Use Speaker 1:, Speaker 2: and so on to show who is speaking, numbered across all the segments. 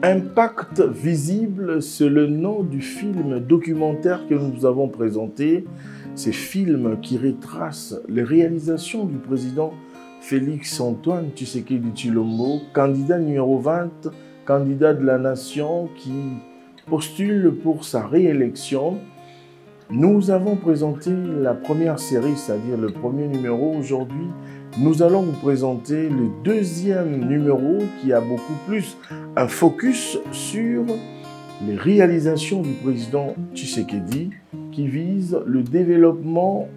Speaker 1: Impact visible, c'est le nom du film documentaire que nous avons présenté. Ces films qui retracent les réalisations du président Félix-Antoine Tshisekedi Tshilombo, candidat numéro 20, candidat de la nation qui postule pour sa réélection. Nous avons présenté la première série, c'est-à-dire le premier numéro. Aujourd'hui, nous allons vous présenter le deuxième numéro qui a beaucoup plus un focus sur les réalisations du président Tshisekedi qui vise le développement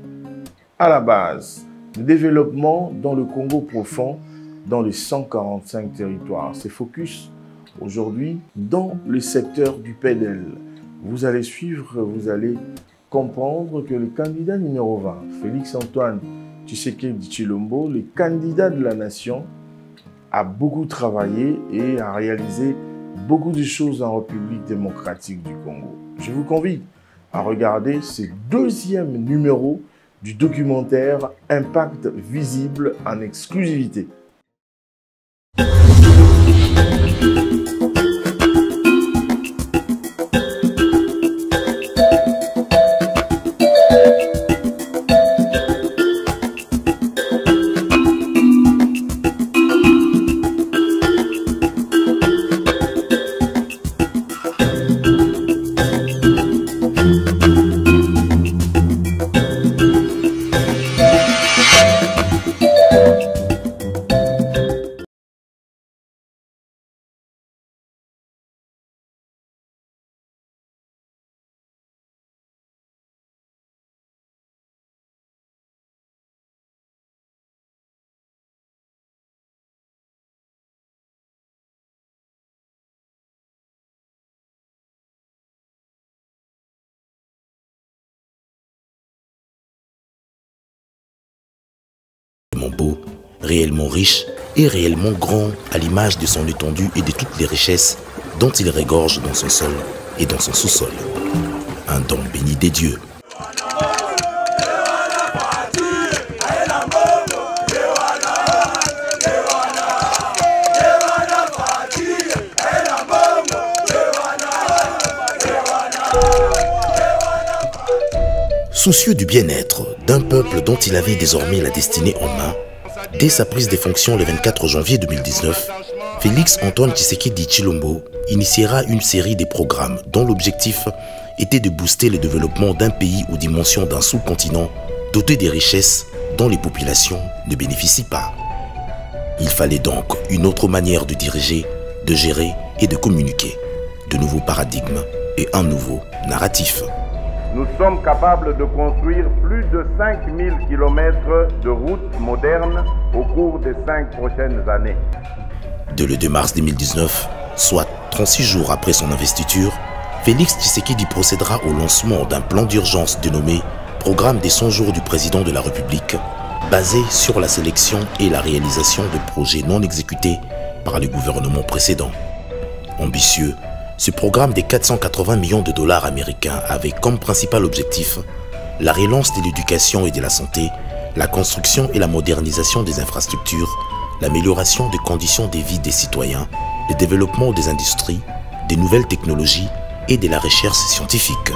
Speaker 1: à la base, le développement dans le Congo profond, dans les 145 territoires. C'est focus aujourd'hui dans le secteur du PDL. Vous allez suivre, vous allez comprendre que le candidat numéro 20, Félix-Antoine Tshisekedi Tshilombo, le candidat de la nation, a beaucoup travaillé et a réalisé beaucoup de choses en République démocratique du Congo. Je vous convie à regarder ce deuxième numéro du documentaire Impact visible en exclusivité.
Speaker 2: Beau, réellement riche et réellement grand à l'image de son étendue et de toutes les richesses dont il régorge dans son sol et dans son sous-sol. Un don béni des dieux. Soucieux du bien-être d'un peuple dont il avait désormais la destinée en main, dès sa prise des fonctions le 24 janvier 2019, Félix-Antoine Tshisekedi Tshilombo initiera une série de programmes dont l'objectif était de booster le développement d'un pays aux dimensions d'un sous-continent doté des richesses dont les populations ne bénéficient pas. Il fallait donc une autre manière de diriger, de gérer et de communiquer, de nouveaux paradigmes et un nouveau narratif.
Speaker 3: Nous sommes capables de construire plus de 5000 km de routes modernes au cours des 5 prochaines années.
Speaker 2: Dès le 2 mars 2019, soit 36 jours après son investiture, Félix Tshisekedi procédera au lancement d'un plan d'urgence dénommé Programme des 100 jours du président de la République, basé sur la sélection et la réalisation de projets non exécutés par le gouvernement précédent. Ambitieux, ce programme de 480 millions de dollars américains avait comme principal objectif la relance de l'éducation et de la santé, la construction et la modernisation des infrastructures, l'amélioration des conditions de vie des citoyens, le développement des industries, des nouvelles technologies et de la recherche scientifique.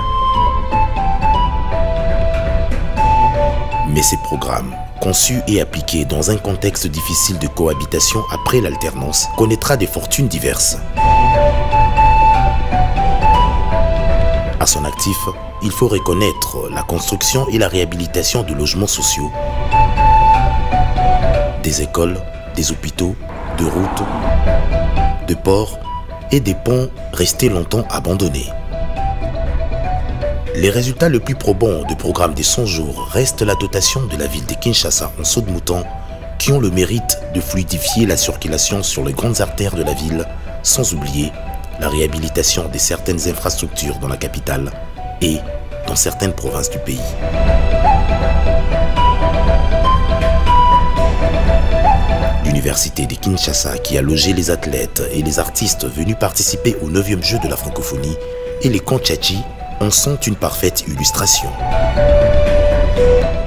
Speaker 2: Mais ces programmes, conçus et appliqués dans un contexte difficile de cohabitation après l'alternance, connaîtra des fortunes diverses. À son actif, il faut reconnaître la construction et la réhabilitation de logements sociaux, des écoles, des hôpitaux, de routes, de ports et des ponts restés longtemps abandonnés. Les résultats les plus probants du programme des 100 jours restent la dotation de la ville de Kinshasa en saut de mouton qui ont le mérite de fluidifier la circulation sur les grandes artères de la ville, sans oublier la réhabilitation de certaines infrastructures dans la capitale et dans certaines provinces du pays. L'université de Kinshasa, qui a logé les athlètes et les artistes venus participer au 9e jeu de la francophonie, et les Kanchachi en sont une parfaite illustration.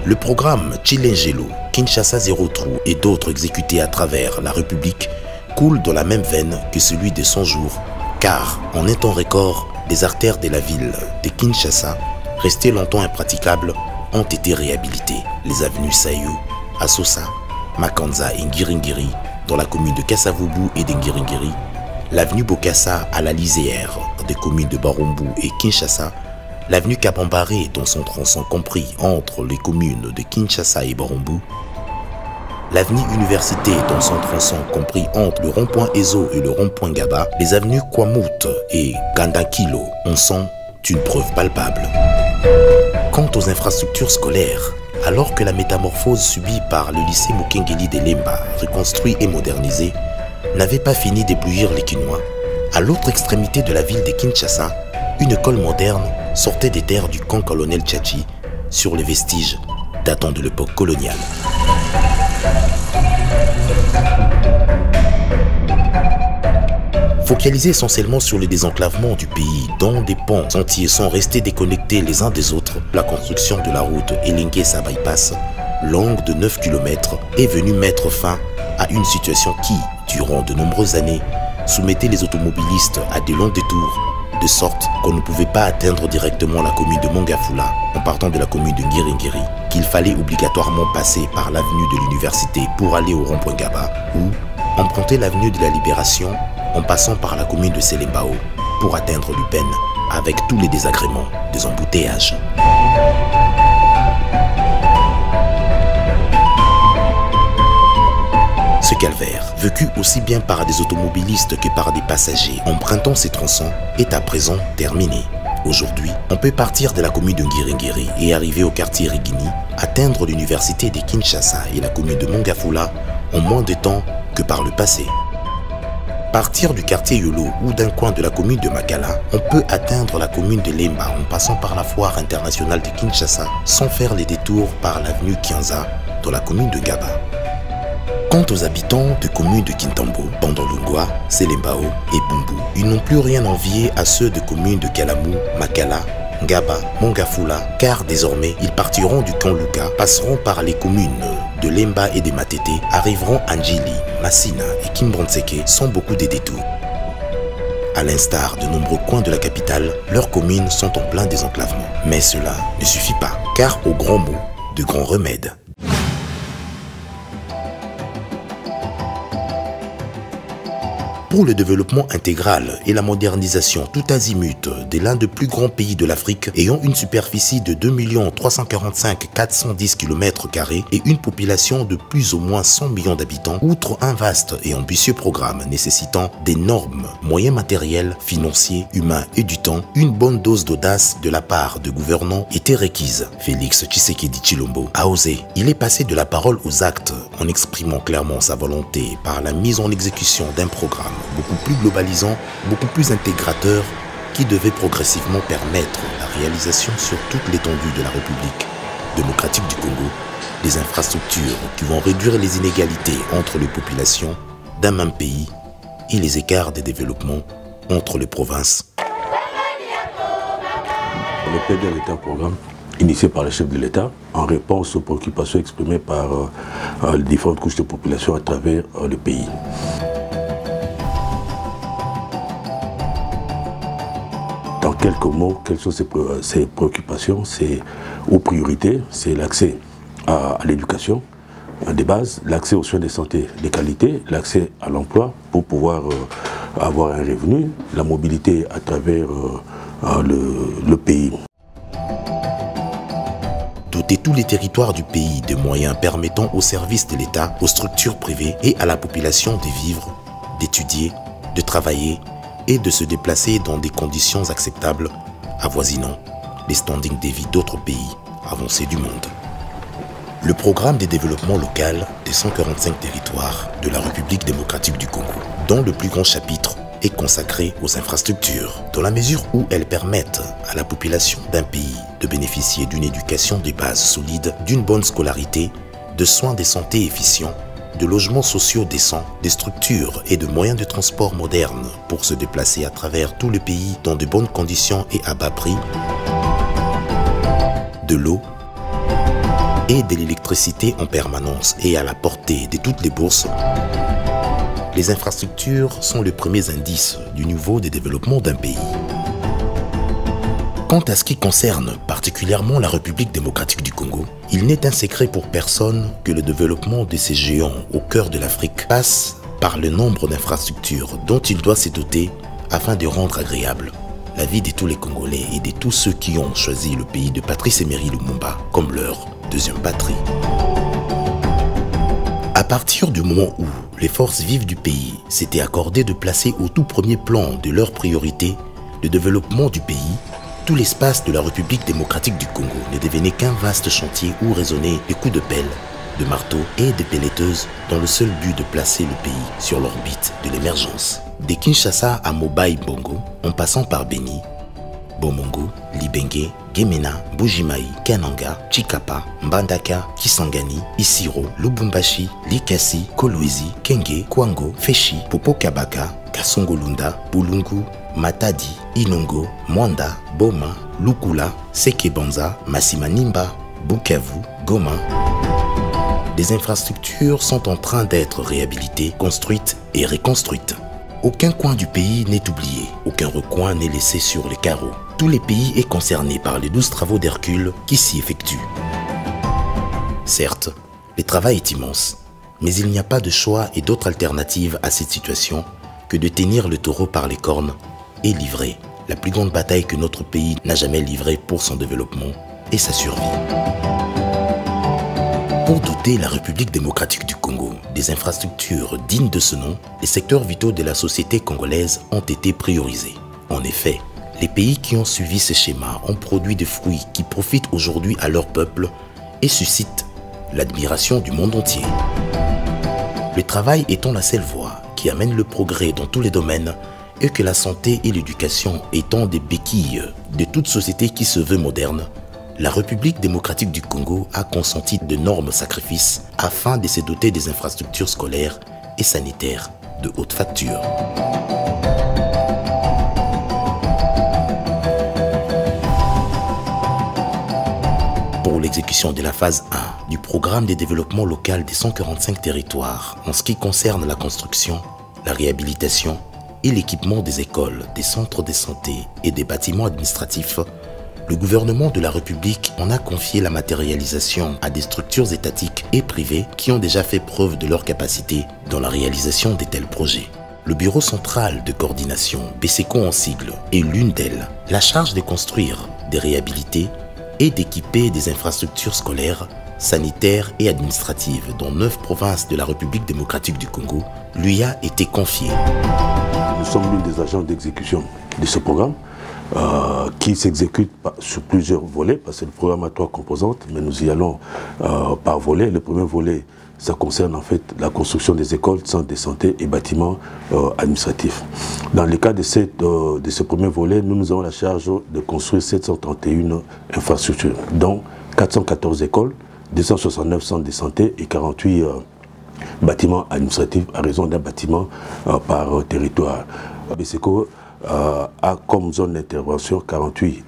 Speaker 2: Le programme Chilengelo, Kinshasa Zéro Trou et d'autres exécutés à travers la République coulent dans la même veine que celui de 100 jours, car en un temps record, les artères de la ville de Kinshasa, restées longtemps impraticables, ont été réhabilitées. Les avenues Sayou, Asosa, Makanza et Ngiringiri dans la commune de Kassavubu et de Ngiringiri, l'avenue Bokassa à la lisière des communes de Barumbu et Kinshasa, l'avenue Kabambare dans son tronçon compris entre les communes de Kinshasa et Barumbu, l'avenue Université dans son tronçon compris entre le rond-point Ezo et le rond-point Gaba, les avenues Kwamut et Gandakilo en sont une preuve palpable. Quant aux infrastructures scolaires, alors que la métamorphose subie par le lycée Mukengeli de Lemba, reconstruit et modernisé, n'avait pas fini d'éblouir les Kinois, à l'autre extrémité de la ville de Kinshasa, une école moderne sortait des terres du camp colonel Tchachi sur les vestiges datant de l'époque coloniale. Focalisé essentiellement sur le désenclavement du pays, dont des ponts entiers sont restés déconnectés les uns des autres, la construction de la route Elinguessa Bypass, longue de 9 km, est venue mettre fin à une situation qui, durant de nombreuses années, soumettait les automobilistes à de longs détours, de sorte qu'on ne pouvait pas atteindre directement la commune de Mongafula en partant de la commune de Ngiringiri, qu'il fallait obligatoirement passer par l'avenue de l'université pour aller au rond-point Gaba, ou emprunter l'avenue de la Libération en passant par la commune de Selembao pour atteindre l'Upen avec tous les désagréments des embouteillages. Ce calvaire, vécu aussi bien par des automobilistes que par des passagers empruntant ces tronçons, est à présent terminé. Aujourd'hui, on peut partir de la commune de Ngiringiri et arriver au quartier Rigini, atteindre l'université de Kinshasa et la commune de Mongafula en moins de temps que par le passé. Partir du quartier Yolo ou d'un coin de la commune de Makala, on peut atteindre la commune de Lemba en passant par la foire internationale de Kinshasa sans faire les détours par l'avenue Kianza dans la commune de Gaba. Quant aux habitants de communes de Kintambo, Bandolungwa, Selembao et Bumbu, ils n'ont plus rien envié à ceux de communes de Kalamu, Makala, Ngaba, Mongafula, car désormais ils partiront du camp Luka, passeront par les communes de Lemba et de Matete, arriveront à Njili, Massina et Kimbonseke sans beaucoup de détours. À l'instar de nombreux coins de la capitale, leurs communes sont en plein désenclavement. Mais cela ne suffit pas, car aux grands mots, de grands remèdes. Pour le développement intégral et la modernisation tout azimut de l'un des plus grands pays de l'Afrique ayant une superficie de 2 345 410 km² et une population de plus ou moins 100 millions d'habitants, outre un vaste et ambitieux programme nécessitant d'énormes moyens matériels, financiers, humains et du temps, une bonne dose d'audace de la part de gouvernants était requise. Félix Tshisekedi Tshilombo a osé. Il est passé de la parole aux actes en exprimant clairement sa volonté par la mise en exécution d'un programme beaucoup plus globalisant, beaucoup plus intégrateur, qui devait progressivement permettre la réalisation sur toute l'étendue de la République démocratique du Congo, des infrastructures qui vont réduire les inégalités entre les populations d'un même pays et les écarts de développement entre les provinces.
Speaker 4: Le PDL est un programme initié par le chef de l'État en réponse aux préoccupations exprimées par les différentes couches de population à travers le pays. En quelques mots, quelles sont ces préoccupations? C'est aux priorités, c'est l'accès à l'éducation des bases, l'accès aux soins de santé de qualité, l'accès à l'emploi pour pouvoir avoir un revenu, la mobilité à travers le pays.
Speaker 2: Doter tous les territoires du pays de moyens permettant aux services de l'État, aux structures privées et à la population de vivre, d'étudier, de travailler et de se déplacer dans des conditions acceptables, avoisinant les standings de vie d'autres pays avancés du monde. Le programme de développement local des 145 territoires de la République démocratique du Congo, dont le plus grand chapitre est consacré aux infrastructures, dans la mesure où elles permettent à la population d'un pays de bénéficier d'une éducation de base solide, d'une bonne scolarité, de soins de santé efficients, de logements sociaux décents, des structures et de moyens de transport modernes pour se déplacer à travers tout le pays dans de bonnes conditions et à bas prix, de l'eau, et de l'électricité en permanence et à la portée de toutes les bourses, les infrastructures sont les premiers indices du niveau de développement d'un pays. Quant à ce qui concerne particulièrement la République démocratique du Congo, il n'est un secret pour personne que le développement de ces géants au cœur de l'Afrique passe par le nombre d'infrastructures dont il doit se doter afin de rendre agréable la vie de tous les Congolais et de tous ceux qui ont choisi le pays de Patrice Emery Lumumba comme leur deuxième patrie. À partir du moment où les forces vives du pays s'étaient accordées de placer au tout premier plan de leurs priorités le développement du pays, tout l'espace de la République démocratique du Congo ne devenait qu'un vaste chantier où résonnaient des coups de pelle, de marteau et de pelleteuses dans le seul but de placer le pays sur l'orbite de l'émergence. De Kinshasa à Mobai Bongo, en passant par Beni, Bomongo, Libenge, Gemena, Bujimaï, Kananga, Chikapa, Mbandaka, Kisangani, Isiro, Lubumbashi, Likasi, Kolwezi, Kenge, Kwango, Feshi, Popokabaka, Kasongolunda, Bulungu, Matadi, Inongo, Mwanda, Boma, Lukula, Sekebanza, Masimanimba, Bukavu, Goma. Des infrastructures sont en train d'être réhabilitées, construites et reconstruites. Aucun coin du pays n'est oublié, aucun recoin n'est laissé sur les carreaux. Tout le pays est concerné par les 12 travaux d'Hercule qui s'y effectuent. Certes, le travail est immense, mais il n'y a pas de choix et d'autre alternative à cette situation que de tenir le taureau par les cornes et livrer la plus grande bataille que notre pays n'a jamais livrée pour son développement et sa survie. Pour doter la République démocratique du Congo des infrastructures dignes de ce nom, les secteurs vitaux de la société congolaise ont été priorisés. En effet, les pays qui ont suivi ce schéma ont produit des fruits qui profitent aujourd'hui à leur peuple et suscitent l'admiration du monde entier. Le travail étant la seule voie qui amène le progrès dans tous les domaines et que la santé et l'éducation étant des béquilles de toute société qui se veut moderne, la République démocratique du Congo a consenti d'énormes sacrifices afin de se doter des infrastructures scolaires et sanitaires de haute facture. Pour l'exécution de la phase 1 du programme de développement local des 145 territoires en ce qui concerne la construction, la réhabilitation et l'équipement des écoles, des centres de santé et des bâtiments administratifs, le gouvernement de la République en a confié la matérialisation à des structures étatiques et privées qui ont déjà fait preuve de leur capacité dans la réalisation de tels projets. Le Bureau central de coordination, BCCO en sigle, est l'une d'elles. La charge de construire, de réhabiliter et d'équiper des infrastructures scolaires, sanitaires et administratives dans 9 provinces de la République démocratique du Congo lui a été confiée.
Speaker 4: Nous sommes l'une des agents d'exécution de ce programme. Qui s'exécute sur plusieurs volets, parce que le programme a 3 composantes, mais nous y allons par volet. Le premier volet, ça concerne en fait la construction des écoles, centres de santé et bâtiments administratifs. Dans le cas de ce premier volet, nous avons la charge de construire 731 infrastructures, dont 414 écoles, 269 centres de santé et 48 bâtiments administratifs à raison d'un bâtiment par territoire. BCCO a comme zone d'intervention 48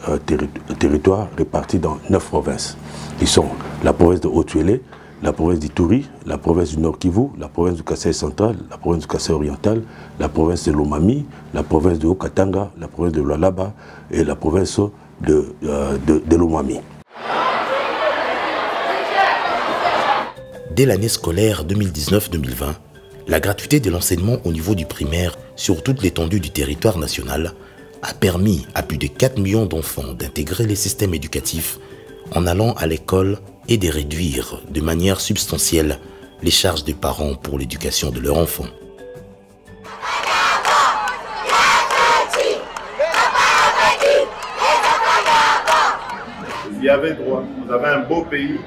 Speaker 4: territoires répartis dans 9 provinces. Ils sont la province de Haut-Tuélé, la province d'Ituri, la province du Nord Kivu, la province du Kasaï central, la province du Kasaï oriental, la province de Lomami, la province de Haut-Katanga, la province de Lualaba et la province de Lomami.
Speaker 2: Dès l'année scolaire 2019-2020, la gratuité de l'enseignement au niveau du primaire sur toute l'étendue du territoire national a permis à plus de 4 millions d'enfants d'intégrer les systèmes éducatifs en allant à l'école et de réduire de manière substantielle les charges des parents pour l'éducation de leurs enfants.
Speaker 3: Vous y avez droit. Vous avez un beau pays,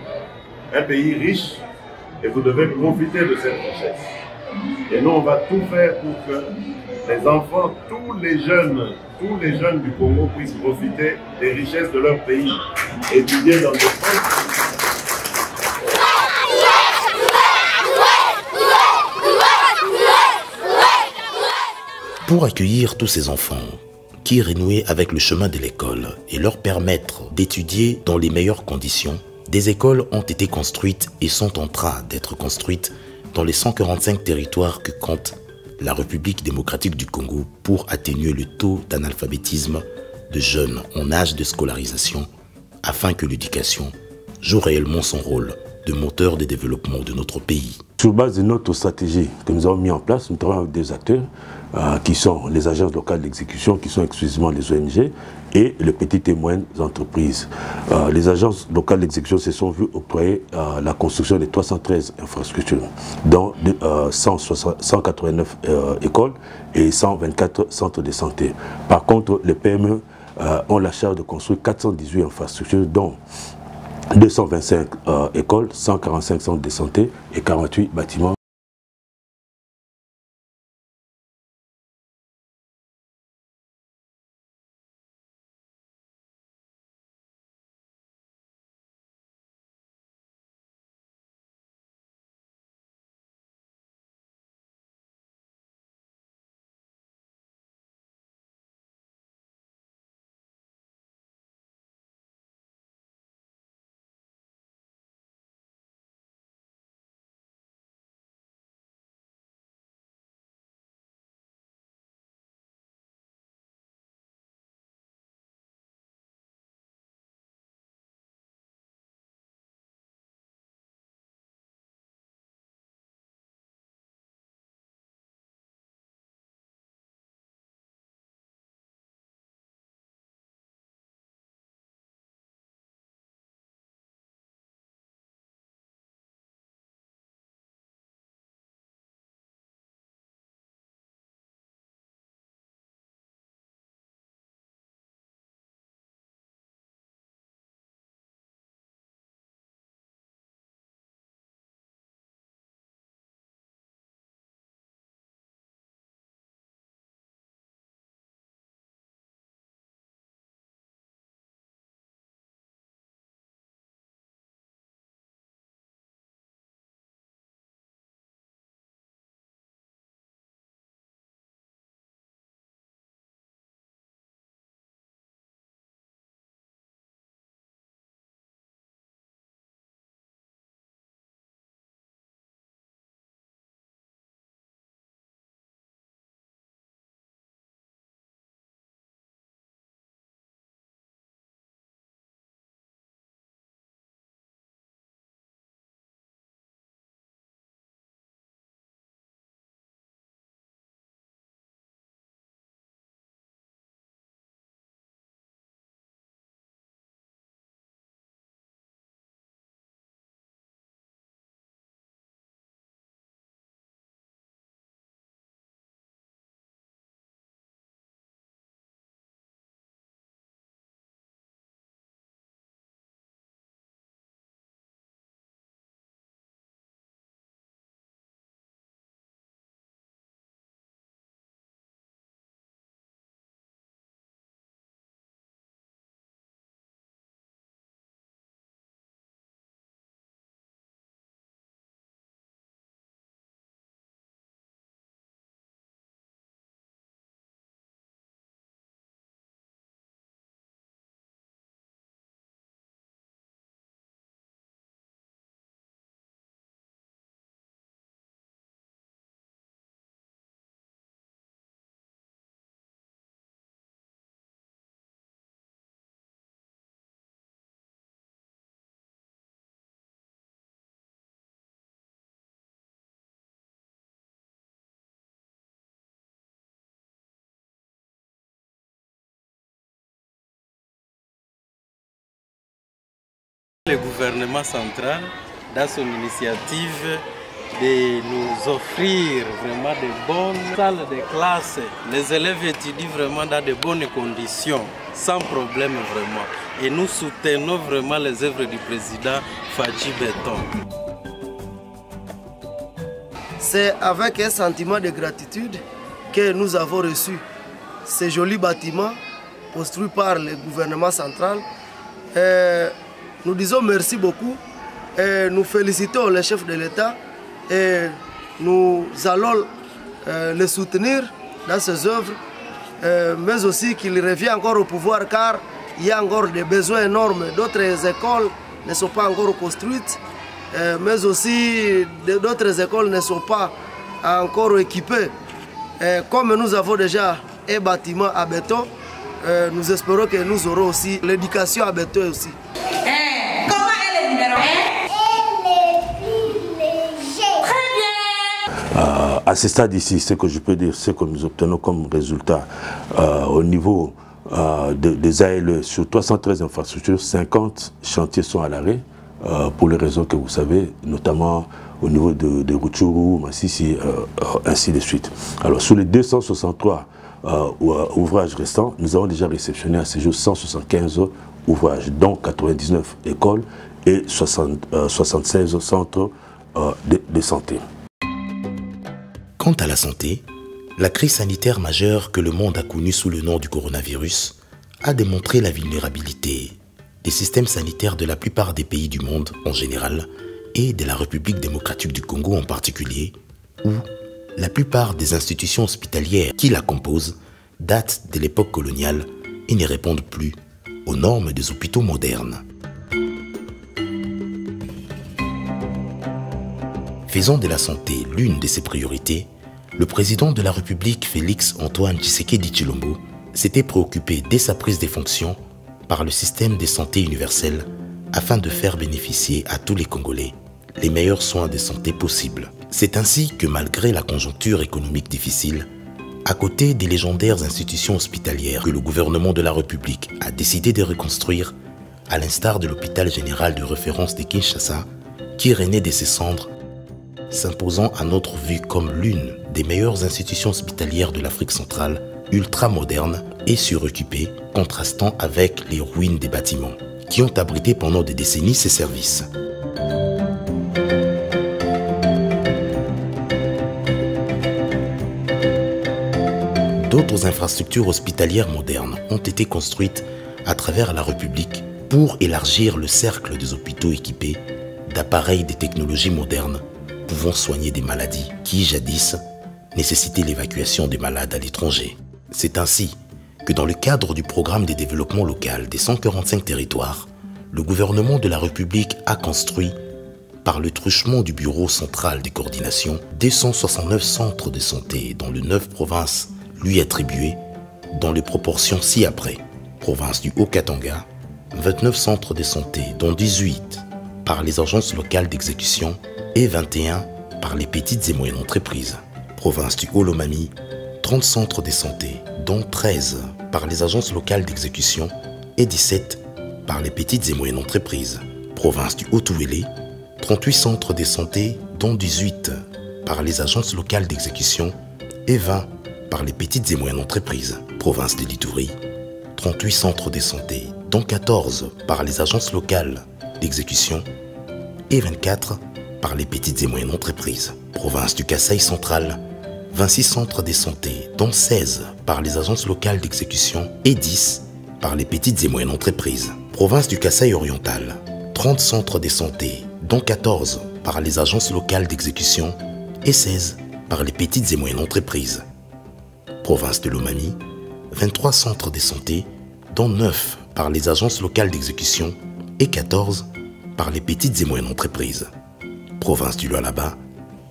Speaker 3: un pays riche, et vous devez profiter de cette richesse. Et nous, on va tout faire pour que les enfants, tous les jeunes du Congo puissent profiter des richesses de leur pays, étudier dans des
Speaker 2: Pour accueillir tous ces enfants qui renouaient avec le chemin de l'école et leur permettre d'étudier dans les meilleures conditions, Des écoles ont été construites et sont en train d'être construites dans les 145 territoires que compte la République démocratique du Congo pour atténuer le taux d'analphabétisme de jeunes en âge de scolarisation afin que l'éducation joue réellement son rôle de moteur de développement de notre pays.
Speaker 4: Sur base de notre stratégie que nous avons mis en place, nous travaillons avec des acteurs qui sont les agences locales d'exécution, qui sont exclusivement les ONG, et les petites et moyennes entreprises. Les agences locales d'exécution se sont vues octroyer la construction de 313 infrastructures, dont 189 écoles et 124 centres de santé. Par contre, les PME ont la charge de construire 418 infrastructures, dont 225 écoles, 145 centres de santé et 48 bâtiments.
Speaker 5: Le gouvernement central, dans son initiative de nous offrir vraiment de bonnes salles de classe, les élèves étudient vraiment dans de bonnes conditions, sans problème vraiment. Et nous soutenons vraiment les œuvres du président Fadji Beton.
Speaker 6: C'est avec un sentiment de gratitude que nous avons reçu ces jolis bâtiments construits par le gouvernement central. Nous disons merci beaucoup et nous félicitons le chef de l'État et nous allons le soutenir dans ses œuvres, mais aussi qu'il revient encore au pouvoir car il y a encore des besoins énormes. D'autres écoles ne sont pas encore construites, mais aussi d'autres écoles ne sont pas encore équipées. Comme nous avons déjà un bâtiment à béton, nous espérons que nous aurons aussi l'éducation à béton aussi.
Speaker 7: Comment est le numéro 1?
Speaker 4: À ce stade ici, ce que je peux dire, c'est que nous obtenons comme résultat au niveau des ALE sur 313 infrastructures, 50 chantiers sont à l'arrêt pour les raisons que vous savez, notamment au niveau de Rutshuru, Massissi, ainsi de suite. Alors sur les 263 ouvrages restants, nous avons déjà réceptionné à ce jour 175 ouvrages, dont 99 écoles et 76 centres de santé.
Speaker 2: Quant à la santé, la crise sanitaire majeure que le monde a connue sous le nom du coronavirus a démontré la vulnérabilité des systèmes sanitaires de la plupart des pays du monde en général et de la République démocratique du Congo en particulier, où la plupart des institutions hospitalières qui la composent datent de l'époque coloniale et ne répondent plus aux normes des hôpitaux modernes. Faisant de la santé l'une de ses priorités, le président de la République Félix Antoine Tshisekedi Tshilombo s'était préoccupé dès sa prise de fonctions par le système de santé universel afin de faire bénéficier à tous les Congolais les meilleurs soins de santé possibles. C'est ainsi que malgré la conjoncture économique difficile, à côté des légendaires institutions hospitalières que le gouvernement de la République a décidé de reconstruire, à l'instar de l'hôpital général de référence de Kinshasa, qui renaît de ses cendres, s'imposant à notre vue comme l'une des meilleures institutions hospitalières de l'Afrique centrale, ultra moderne et suroccupée, contrastant avec les ruines des bâtiments, qui ont abrité pendant des décennies ces services. D'autres infrastructures hospitalières modernes ont été construites à travers la République pour élargir le cercle des hôpitaux équipés d'appareils de technologies modernes pouvant soigner des maladies qui, jadis, nécessitaient l'évacuation des malades à l'étranger. C'est ainsi que dans le cadre du programme de développement local des 145 territoires, le gouvernement de la République a construit, par le truchement du Bureau central de coordination, 269 centres de santé dans les 9 provinces lui attribuées, dans les proportions ci-après. Province du Haut-Katanga, 29 centres de santé, dont 18 par les agences locales d'exécution et 21 par les petites et moyennes entreprises. Province du Haut-Lomami, 30 centres de santé, dont 13 par les agences locales d'exécution et 17 par les petites et moyennes entreprises. Province du Haut-Touélé, 38 centres de santé, dont 18 par les agences locales d'exécution et 20 par les petites et moyennes entreprises. Province de l'Ituri, 38 centres de santé, dont 14 par les agences locales d'exécution et 24 par les petites et moyennes entreprises. Province du Kasaï central, 26 centres de santé, dont 16 par les agences locales d'exécution et 10 par les petites et moyennes entreprises. Province du Kasaï oriental, 30 centres de santé, dont 14 par les agences locales d'exécution et 16 par les petites et moyennes entreprises. Province de l'Omami, 23 centres de santé, dont 9 par les agences locales d'exécution et 14 par les petites et moyennes entreprises. Province du Lualaba,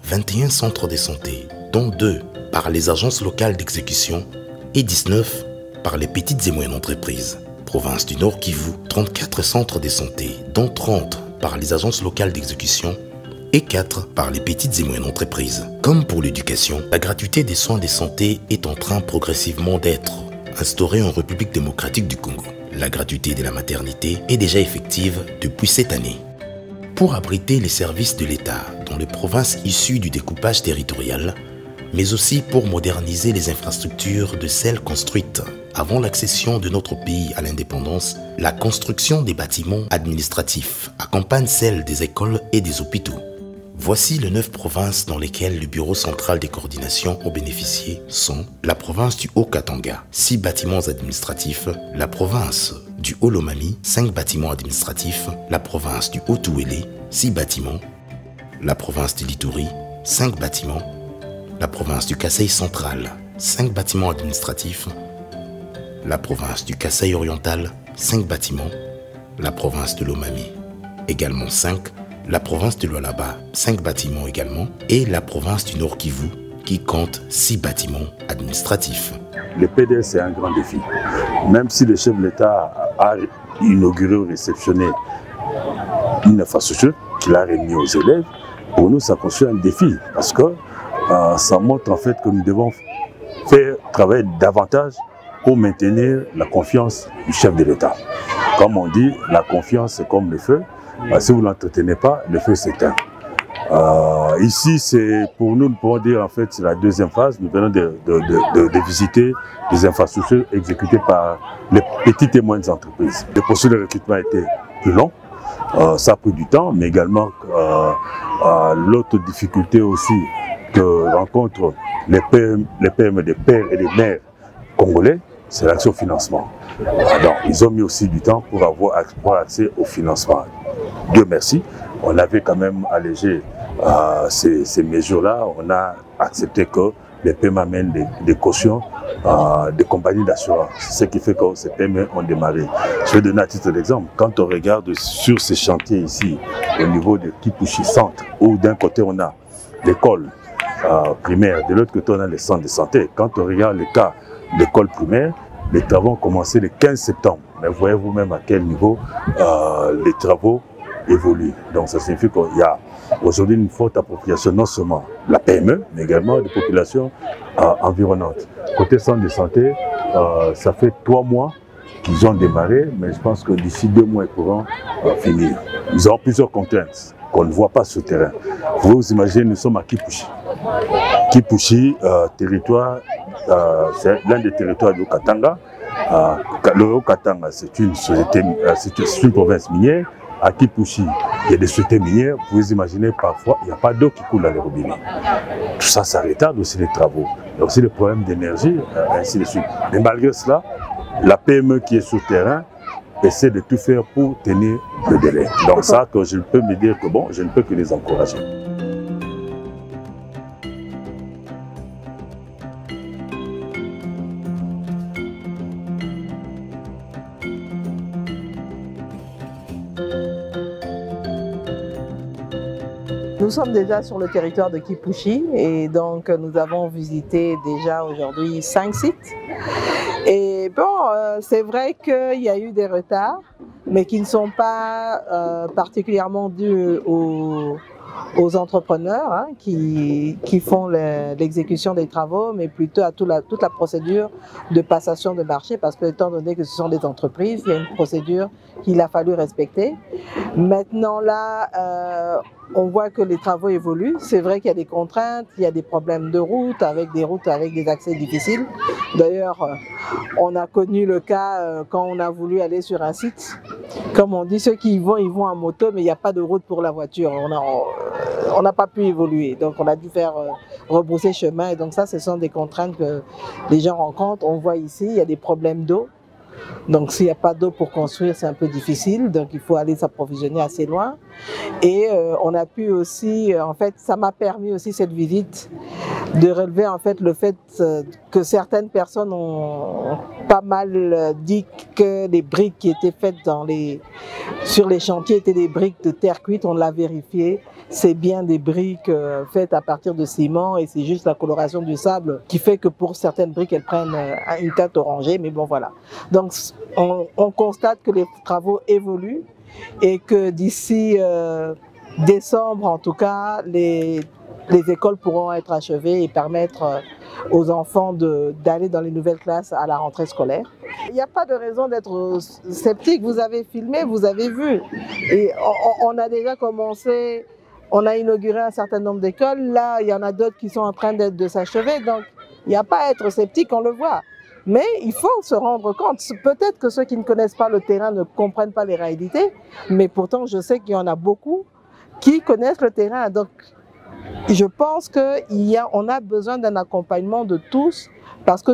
Speaker 2: 21 centres de santé, dont 2 par les agences locales d'exécution et 19 par les petites et moyennes entreprises. Province du Nord Kivu, 34 centres de santé, dont 30 par les agences locales d'exécution et 4 par les petites et moyennes entreprises. Comme pour l'éducation, la gratuité des soins de santé est en train progressivement d'être instaurée en République démocratique du Congo. La gratuité de la maternité est déjà effective depuis cette année. Pour abriter les services de l'État dans les provinces issues du découpage territorial, mais aussi pour moderniser les infrastructures de celles construites avant l'accession de notre pays à l'indépendance, la construction des bâtiments administratifs accompagne celle des écoles et des hôpitaux. Voici les 9 provinces dans lesquelles le Bureau central des coordinations ont bénéficié sont la province du Haut-Katanga, 6 bâtiments administratifs, la province du Haut-Lomami, 5 bâtiments administratifs, la province du Haut-Touélé, 6 bâtiments, la province de l'Ituri, 5 bâtiments, la province du Kasaï central, 5 bâtiments administratifs, la province du Kasaï oriental, 5 bâtiments, la province de l'Omami, également 5, la province de Lualaba, 5 bâtiments également, et la province du Nord Kivu, qui compte 6 bâtiments administratifs.
Speaker 4: Le PDS, c'est un grand défi. Même si le chef de l'État a inauguré ou réceptionné une infrastructure qu'il a remis aux élèves, pour nous, ça constitue un défi parce que ça montre en fait que nous devons faire travailler davantage pour maintenir la confiance du chef de l'État. Comme on dit, la confiance c'est comme le feu. Si vous ne l'entretenez pas, le feu s'éteint. Ici, c'est pour nous pouvons dire en fait c'est la deuxième phase. Nous venons de visiter des infrastructures exécutées par les petites et moyennes entreprises. Le processus de recrutement a été plus long. Ça a pris du temps, mais également l'autre difficulté aussi que rencontrent les PME des pères et des mères congolais, c'est l'accès au financement. Donc, ils ont mis aussi du temps pour avoir accès au financement. Dieu merci, on avait quand même allégé ces mesures-là. On a accepté que les PME amènent des cautions des compagnies d'assurance. Ce qui fait que ces PME ont démarré. Je vais donner un titre d'exemple. Quand on regarde sur ces chantiers ici, au niveau de Kipushi Centre, où d'un côté on a l'école primaire, de l'autre côté on a les centres de santé. Quand on regarde le cas de l'école primaire, les travaux ont commencé le 15 septembre. Mais voyez vous-même à quel niveau les travaux évoluent. Donc ça signifie qu'il y a aujourd'hui une forte appropriation non seulement de la PME, mais également des populations environnantes. Côté centre de santé, ça fait 3 mois qu'ils ont démarré, mais je pense que d'ici 2 mois, ils pourront finir. Ils ont plusieurs contraintes qu'on ne voit pas sur le terrain. Vous imaginez, nous sommes à Kipushi. Kipushi, territoire, c'est l'un des territoires du Katanga. Le Katanga, c'est une province minière. À Kipushi, il y a des sociétés minières. Vous pouvez imaginer, parfois, il n'y a pas d'eau qui coule dans les robinets. Tout ça, ça retarde aussi les travaux. Il y a aussi des problèmes d'énergie, ainsi de suite. Mais malgré cela, la PME qui est sur le terrain essaie de tout faire pour tenir le délai. Donc ça, que je peux me dire que bon, je ne peux que les encourager.
Speaker 8: Nous sommes déjà sur le territoire de Kipushi et donc nous avons visité déjà aujourd'hui 5 sites. Et bon, c'est vrai qu'il y a eu des retards, mais qui ne sont pas particulièrement dus aux entrepreneurs hein, qui font l'exécution des travaux, mais plutôt à toute la procédure de passation de marché, parce que étant donné que ce sont des entreprises, il y a une procédure qu'il a fallu respecter. Maintenant là, on voit que les travaux évoluent. C'est vrai qu'il y a des contraintes, il y a des problèmes de route, avec des accès difficiles. D'ailleurs, on a connu le cas quand on a voulu aller sur un site. Comme on dit, ceux qui y vont, ils vont en moto, mais il n'y a pas de route pour la voiture. On n'a pas pu évoluer, donc on a dû faire rebrousser chemin. Et donc ça, ce sont des contraintes que les gens rencontrent. On voit ici, il y a des problèmes d'eau. Donc s'il n'y a pas d'eau pour construire, c'est un peu difficile, donc il faut aller s'approvisionner assez loin. Et on a pu aussi, en fait, ça m'a permis aussi cette visite de relever en fait le fait que certaines personnes ont pas mal dit que les briques qui étaient faites sur les chantiers étaient des briques de terre cuite. On l'a vérifié, c'est bien des briques faites à partir de ciment et c'est juste la coloration du sable qui fait que pour certaines briques elles prennent une teinte orangée, mais bon voilà. Donc on constate que les travaux évoluent et que d'ici décembre en tout cas les écoles pourront être achevées et permettre aux enfants d'aller dans les nouvelles classes à la rentrée scolaire. Il n'y a pas de raison d'être sceptique, vous avez filmé, vous avez vu. Et on a déjà commencé, on a inauguré un certain nombre d'écoles, là il y en a d'autres qui sont en train de s'achever, donc il n'y a pas à être sceptique, on le voit. Mais il faut se rendre compte, peut-être que ceux qui ne connaissent pas le terrain ne comprennent pas les réalités, mais pourtant je sais qu'il y en a beaucoup qui connaissent le terrain. Donc je pense qu'on a besoin d'un accompagnement de tous, parce que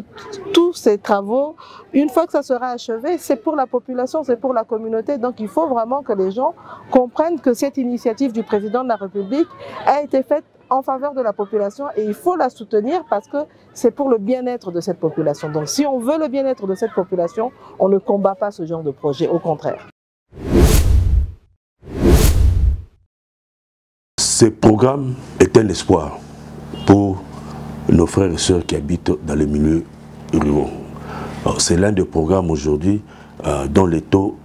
Speaker 8: tous ces travaux, une fois que ça sera achevé, c'est pour la population, c'est pour la communauté. Donc il faut vraiment que les gens comprennent que cette initiative du président de la République a été faite en faveur de la population et il faut la soutenir parce que c'est pour le bien-être de cette population. Donc si on veut le bien-être de cette population, on ne combat pas ce genre de projet, au contraire.
Speaker 4: Ce programme est un espoir pour nos frères et sœurs qui habitent dans les milieux ruraux. C'est l'un des programmes aujourd'hui dont le taux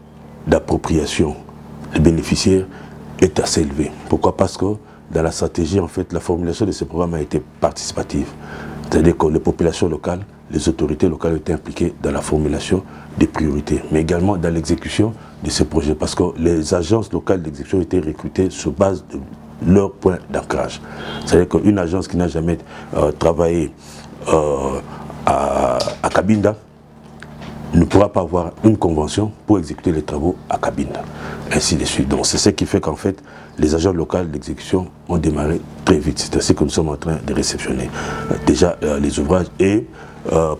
Speaker 4: d'appropriation des bénéficiaires est assez élevé. Pourquoi? Parce que dans la stratégie, en fait, la formulation de ce programme a été participative. C'est-à-dire que les populations locales, les autorités locales ont été impliquées dans la formulation des priorités, mais également dans l'exécution de ces projets, parce que les agences locales d'exécution ont été recrutées sur base de leur point d'ancrage. C'est-à-dire qu'une agence qui n'a jamais travaillé à Cabinda ne pourra pas avoir une convention pour exécuter les travaux à Cabinda, ainsi de suite. Donc c'est ce qui fait qu'en fait, les agents locaux d'exécution ont démarré très vite. C'est ainsi que nous sommes en train de réceptionner déjà les ouvrages. Et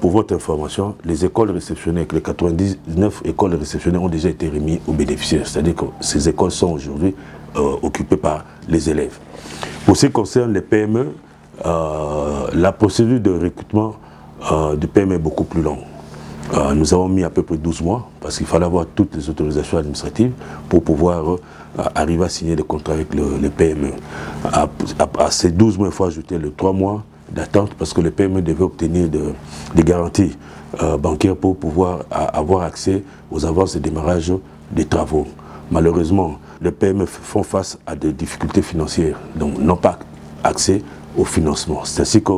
Speaker 4: pour votre information, les écoles réceptionnées, les 99 écoles réceptionnées ont déjà été remises aux bénéficiaires. C'est-à-dire que ces écoles sont aujourd'hui occupées par les élèves. Pour ce qui concerne les PME, la procédure de recrutement de PME est beaucoup plus longue. Nous avons mis à peu près 12 mois parce qu'il fallait avoir toutes les autorisations administratives pour pouvoir arriver à signer des contrats avec les PME. À ces 12 mois, il faut ajouter les 3 mois d'attente parce que les PME devaient obtenir des garanties bancaires pour pouvoir avoir accès aux avances de démarrage des travaux. Malheureusement, les PME font face à des difficultés financières, donc n'ont pas accès au financement. C'est ainsi que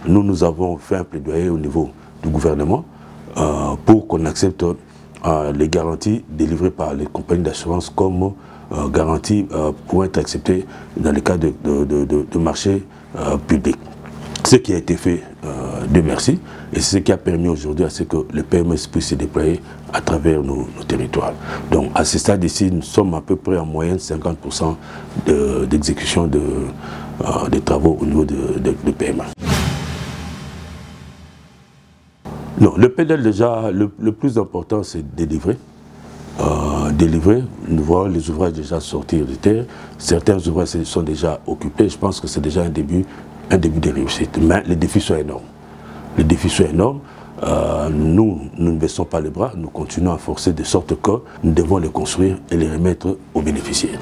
Speaker 4: nous avons fait un plaidoyer au niveau du gouvernement pour qu'on accepte les garanties délivrées par les compagnies d'assurance comme garanties pour être acceptées dans les cas de marché public. Ce qui a été fait, Dieu merci, et c'est ce qui a permis aujourd'hui à ce que les PME puissent se déployer à travers nos territoires. Donc à ce stade ici, nous sommes à peu près en moyenne 50% d'exécution des travaux au niveau de PME. Non, le PDL déjà, le plus important c'est délivrer. Nous voyons les ouvrages déjà sortir de terre. Certains ouvrages sont déjà occupés. Je pense que c'est déjà un début de réussite. Mais les défis sont énormes. Les défis sont énormes. Nous ne baissons pas les bras. Nous continuons à forcer de sorte que nous devons les construire et les remettre aux bénéficiaires.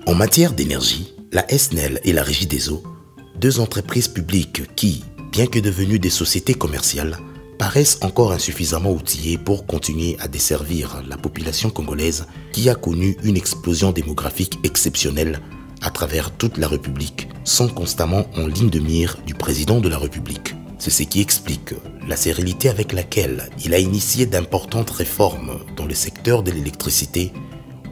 Speaker 2: En matière d'énergie, la SNEL et la Régie des eaux, deux entreprises publiques qui, bien que devenues des sociétés commerciales, paraissent encore insuffisamment outillées pour continuer à desservir la population congolaise qui a connu une explosion démographique exceptionnelle à travers toute la République, sont constamment en ligne de mire du président de la République. C'est ce qui explique la sérénité avec laquelle il a initié d'importantes réformes dans le secteur de l'électricité,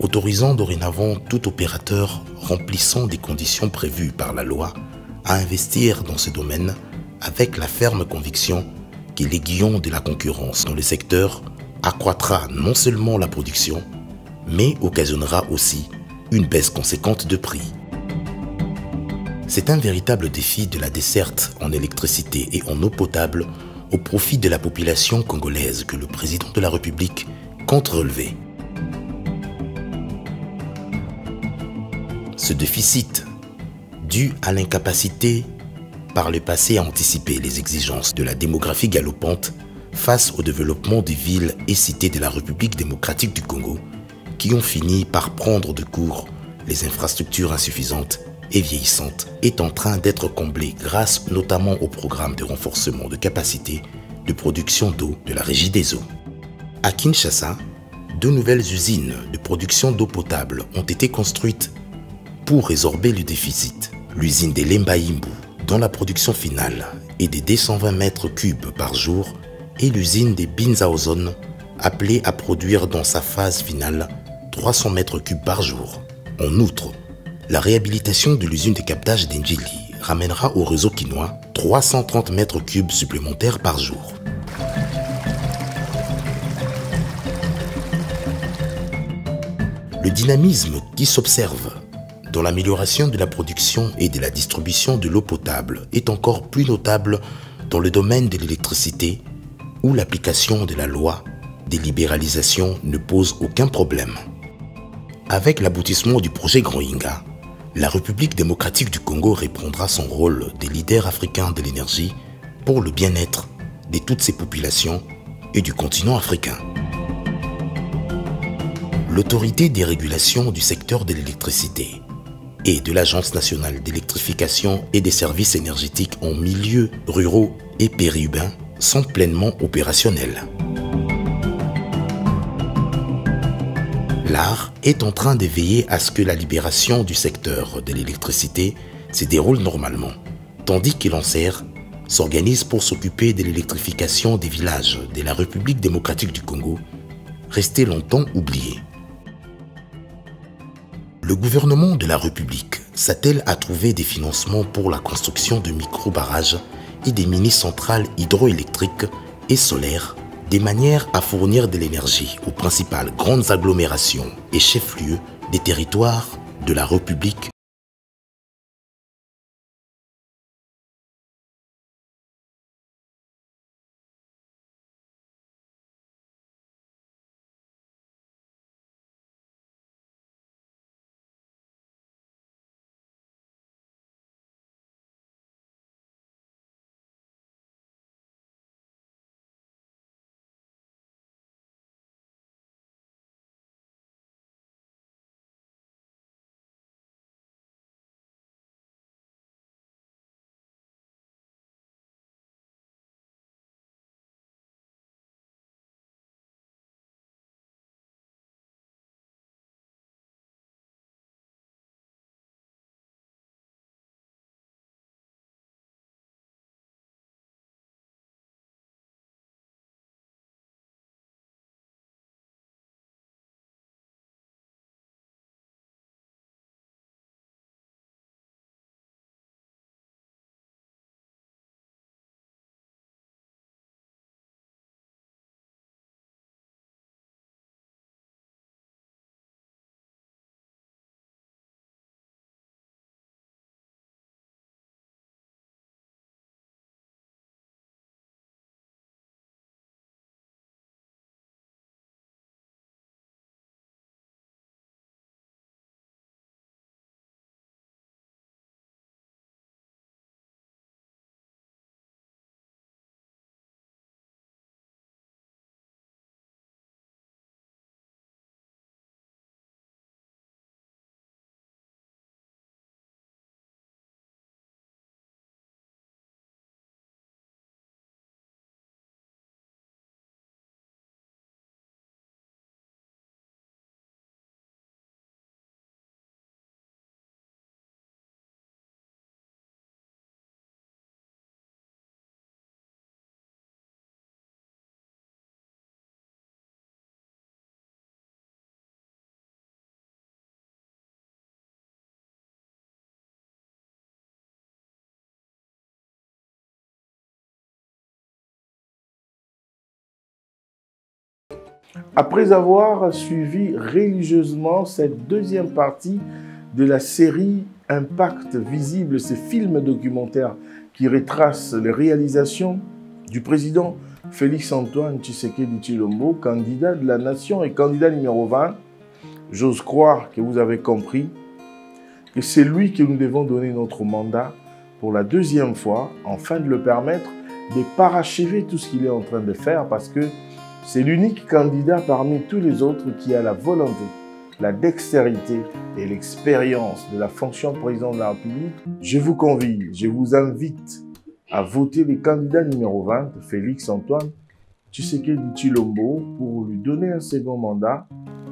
Speaker 2: autorisant dorénavant tout opérateur remplissant des conditions prévues par la loi à investir dans ce domaine avec la ferme conviction que l'aiguillon de la concurrence dans le secteur accroîtra non seulement la production, mais occasionnera aussi une baisse conséquente de prix. C'est un véritable défi de la desserte en électricité et en eau potable au profit de la population congolaise que le président de la République compte relever. Ce déficit, dû à l'incapacité par le passé à anticiper les exigences de la démographie galopante face au développement des villes et cités de la République démocratique du Congo, qui ont fini par prendre de court les infrastructures insuffisantes et vieillissantes, est en train d'être comblé grâce notamment au programme de renforcement de capacité de production d'eau de la Régie des eaux. À Kinshasa, 2 nouvelles usines de production d'eau potable ont été construites pour résorber le déficit. L'usine de Lemba-Imbu, dont la production finale est de 220 mètres cubes par jour, et l'usine de Binzaozone, appelée à produire dans sa phase finale 300 mètres cubes par jour. En outre, la réhabilitation de l'usine de captage d'Endjili ramènera au réseau quinois 330 mètres cubes supplémentaires par jour. Le dynamisme qui s'observe dans l'amélioration de la production et de la distribution de l'eau potable est encore plus notable dans le domaine de l'électricité où l'application de la loi des libéralisations ne pose aucun problème. Avec l'aboutissement du projet Grand Inga, la République démocratique du Congo reprendra son rôle de leader africain de l'énergie pour le bien-être de toutes ses populations et du continent africain. l'autorité des régulations du secteur de l'électricité et de l'Agence nationale d'électrification et des services énergétiques en milieux ruraux et périurbains sont pleinement opérationnels. L'ARE est en train de veiller à ce que la libération du secteur de l'électricité se déroule normalement, tandis que l'ANSER s'organise pour s'occuper de l'électrification des villages de la République démocratique du Congo, restés longtemps oubliés. Le gouvernement de la République s'attelle à trouver des financements pour la construction de micro-barrages et des mini-centrales hydroélectriques et solaires, de manière à fournir de l'énergie aux principales grandes agglomérations et chefs-lieux des territoires de la République.
Speaker 1: Après avoir suivi religieusement cette deuxième partie de la série Impact Visible, ces films documentaires qui retracent les réalisations du président Félix-Antoine Tshisekedi Tshilombo, candidat de la nation et candidat numéro 20, j'ose croire que vous avez compris que c'est lui que nous devons donner notre mandat pour la deuxième fois, afin de le permettre de parachever tout ce qu'il est en train de faire, parce que c'est l'unique candidat parmi tous les autres qui a la volonté, la dextérité et l'expérience de la fonction de président de la République. Je vous convie, je vous invite à voter le candidat numéro 20, Félix-Antoine Tshisekedi Tshilombo, pour lui donner un second mandat,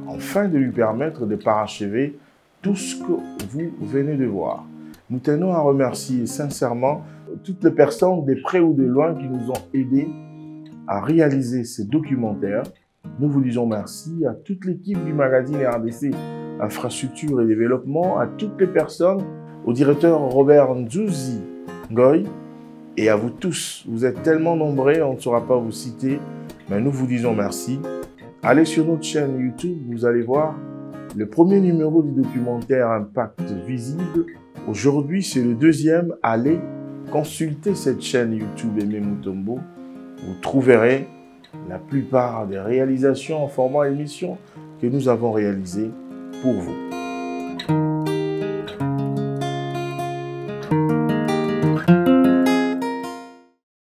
Speaker 1: afin de lui permettre de parachever tout ce que vous venez de voir. Nous tenons à remercier sincèrement toutes les personnes de près ou de loin qui nous ont aidés à réaliser ces documentaires. Nous vous disons merci à toute l'équipe du magazine RDC Infrastructure et Développement, à toutes les personnes, au directeur Robert Nzouzi Ngoy, et à vous tous. Vous êtes tellement nombreux, on ne saura pas vous citer, mais nous vous disons merci. Allez sur notre chaîne YouTube, vous allez voir le premier numéro du documentaire Impact Visible. Aujourd'hui, c'est le deuxième. Allez consulter cette chaîne YouTube Aimé Mutombo. Vous trouverez la plupart des réalisations en format émission que nous avons réalisées pour vous.